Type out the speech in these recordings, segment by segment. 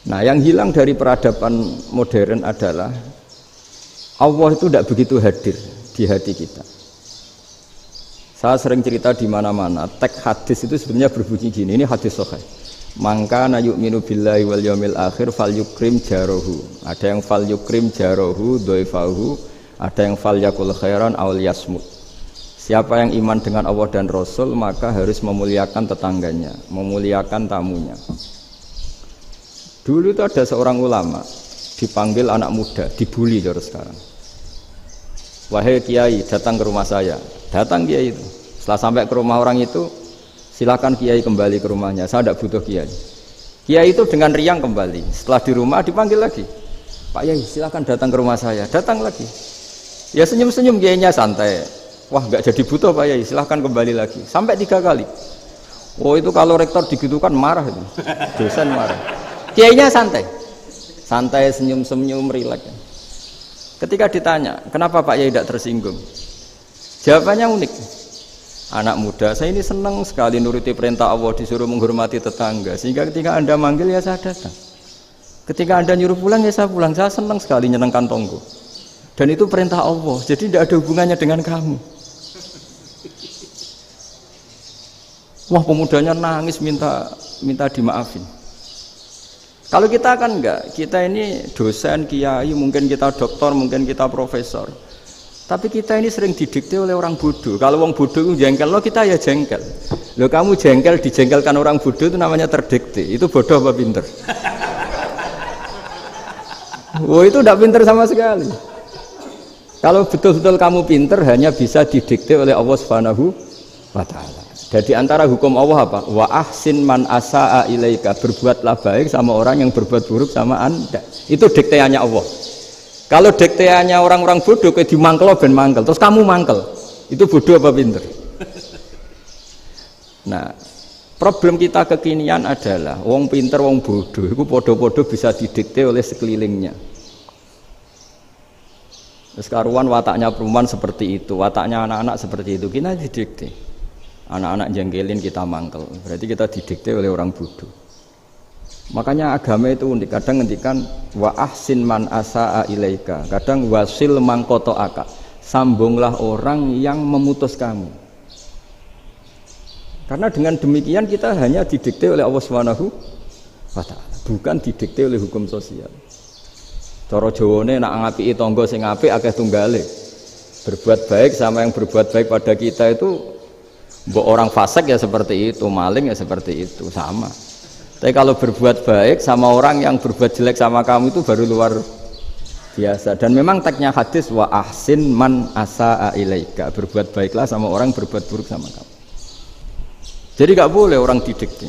Nah, yang hilang dari peradaban modern adalah Allah itu tidak begitu hadir di hati kita. Saya sering cerita di mana-mana, teks hadis itu sebenarnya berbunyi gini, ini hadis sahih. Mangka na yu'minu billahi wal yaumil akhir fal yukrim jarohu. Ada yang fal yukrim jarohu doifahu, ada yang fal yakul khairan aw yasmut. Siapa yang iman dengan Allah dan Rasul maka harus memuliakan tetangganya, memuliakan tamunya. Dulu itu ada seorang ulama dipanggil anak muda, dibully terus sekarang. Wahai kiai, datang ke rumah saya. Datang kiai itu. Setelah sampai ke rumah orang itu, silakan kiai kembali ke rumahnya. Saya tidak butuh kiai. Kiai itu dengan riang kembali. Setelah di rumah dipanggil lagi. Pak Yai, silakan datang ke rumah saya. Datang lagi. Ya senyum-senyum kiainya santai. Wah, nggak jadi butuh Pak Yai. Silakan kembali lagi. Sampai 3 kali. Oh itu kalau rektor digitukan marah itu. Dosen marah. Kiainya santai, santai senyum-senyum rileks. Ketika ditanya, kenapa Pak Yai tidak tersinggung? Jawabannya unik. Anak muda, saya ini senang sekali nuruti perintah Allah, disuruh menghormati tetangga. Sehingga ketika Anda manggil ya saya datang. Ketika Anda nyuruh pulang ya saya pulang. Saya senang sekali nyenengkan tonggo. Dan itu perintah Allah, jadi tidak ada hubungannya dengan kamu. Wah, pemudanya nangis minta dimaafin. Kalau kita kan enggak, kita ini dosen, kiai, mungkin kita doktor, mungkin kita profesor. Tapi kita ini sering didikte oleh orang bodoh. Kalau orang bodoh itu jengkel, lo kita ya jengkel. Lo kamu jengkel, dijengkelkan orang bodoh itu namanya terdikte. Itu bodoh apa pinter? Oh itu tidak pinter sama sekali. Kalau betul-betul kamu pinter, hanya bisa didikte oleh Allah Subhanahu wa Ta'ala. Jadi antara hukum Allah apa? Wa ahsin man asa'a ilaika, berbuatlah baik sama orang yang berbuat buruk sama Anda. Itu dikteannya Allah. Kalau dikteannya orang-orang bodoh kayak dimangkel ben mangkel, terus kamu mangkel. Itu bodoh apa pinter? Nah, problem kita kekinian adalah wong pinter wong bodoh itu podo-podo bisa didikte oleh sekelilingnya. Terus karuan wataknya perempuan seperti itu, wataknya anak-anak seperti itu, kita didikte. Anak-anak jengkelin kita mangkel, berarti kita didikte oleh orang bodoh. Makanya agama itu unik, kadang ngendikan wa ahsin man asa'a ilaika, kadang wasil man qata'aka, sambunglah orang yang memutus kamu. Karena dengan demikian kita hanya didikte oleh Allah Subhanahu wa Ta'ala, bukan didikte oleh hukum sosial. Cara Jawane nak ngapiki tangga sing apik akeh tunggale. Berbuat baik sama yang berbuat baik pada kita itu, mbok orang fasik ya seperti itu, maling ya seperti itu, sama. Tapi kalau berbuat baik sama orang yang berbuat jelek sama kamu itu baru luar biasa. Dan memang teksnya hadis wa ahsin man asa'a ilaika, berbuat baiklah sama orang berbuat buruk sama kamu. Jadi nggak boleh orang didikte.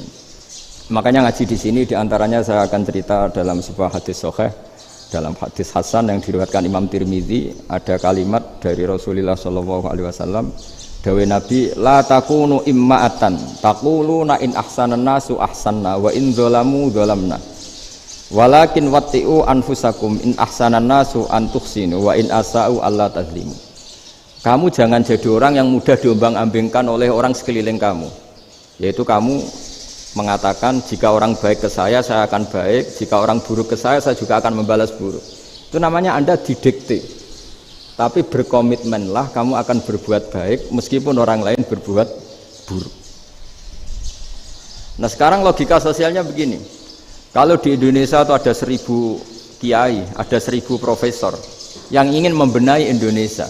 Makanya ngaji di sini diantaranya saya akan cerita dalam sebuah hadis sahih, dalam hadis hasan yang diriwayatkan Imam Tirmidzi, ada kalimat dari Rasulullah SAW. Dawe Nabi, la takunu imma'atan taquluna in ahsanan nasu ahsanna wa in zalamu zalamna walakin watti'u anfusakum in ahsanan nasu an tuhsinu wa in asa'u alla tazlimu. Kamu jangan jadi orang yang mudah diombang-ambingkan oleh orang sekeliling kamu, yaitu kamu mengatakan jika orang baik ke saya akan baik, jika orang buruk ke saya juga akan membalas buruk. Itu namanya Anda didikte. Tapi berkomitmenlah kamu akan berbuat baik meskipun orang lain berbuat buruk. Nah sekarang logika sosialnya begini, kalau di Indonesia itu ada 1000 kiai, ada 1000 profesor yang ingin membenahi Indonesia,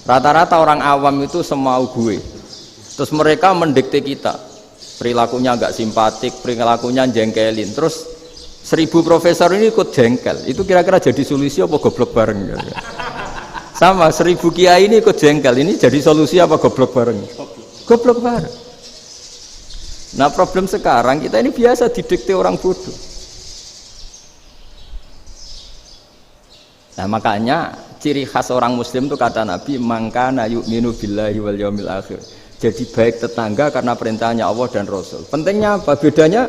rata-rata orang awam itu semau gue, terus mereka mendikte kita, perilakunya nggak simpatik, perilakunya jengkelin, terus 1000 profesor ini ikut jengkel, itu kira-kira jadi solusi apa goblok bareng ya? Sama 1000 kiai ini ikut jengkel, ini jadi solusi apa goblok bareng? Goblok bareng. Nah problem sekarang kita ini biasa didikte orang bodoh. Nah makanya ciri khas orang muslim itu kata Nabi, mangkana yu'minu billahi wal yaumil akhir. Jadi baik tetangga karena perintahnya Allah dan Rasul. Pentingnya apa? Bedanya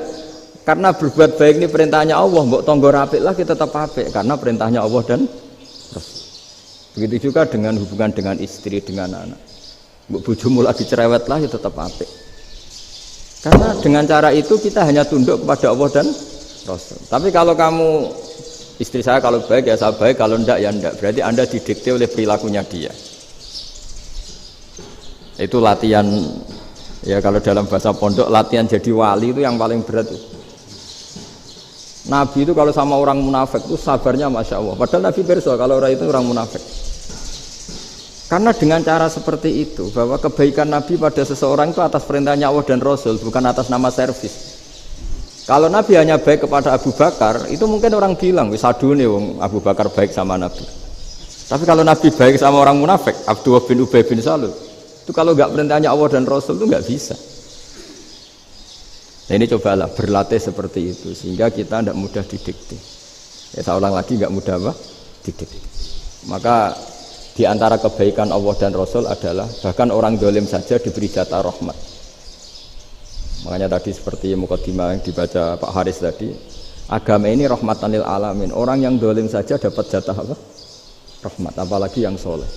karena berbuat baik ini perintahnya Allah, mbok tonggo apik lah kita tetap apik karena perintahnya Allah dan Rasul. Begitu juga dengan hubungan dengan istri, dengan anak. Bojomu lagi cerewet lah ya tetap apik. Karena dengan cara itu kita hanya tunduk kepada Allah dan Rasul. Tapi kalau kamu istri saya kalau baik ya saya baik, kalau ndak ya ndak. Berarti Anda didikte oleh perilakunya dia. Itu latihan ya kalau dalam bahasa pondok latihan jadi wali itu yang paling berat. Nabi itu kalau sama orang munafik itu sabarnya Masya Allah. Padahal Nabi berso kalau orang itu orang munafik. Karena dengan cara seperti itu bahwa kebaikan Nabi pada seseorang itu atas perintahnya Allah dan Rasul, bukan atas nama servis. Kalau Nabi hanya baik kepada Abu Bakar, itu mungkin orang bilang, wis adune wong Abu Bakar baik sama Nabi. Tapi kalau Nabi baik sama orang munafik, Abdullah bin Ubay bin Salul, itu kalau nggak perintahnya Allah dan Rasul itu nggak bisa. Nah ini cobalah berlatih seperti itu sehingga kita tidak mudah didikte. Ya saya ulang lagi nggak mudah apa? Didikte. Maka di antara kebaikan Allah dan Rasul adalah bahkan orang dolim saja diberi jatah rahmat. Makanya tadi seperti mukadimah yang dibaca Pak Haris tadi, agama ini rahmatan lil alamin. Orang yang dolim saja dapat jatah apa? Rahmat, apalagi yang soleh.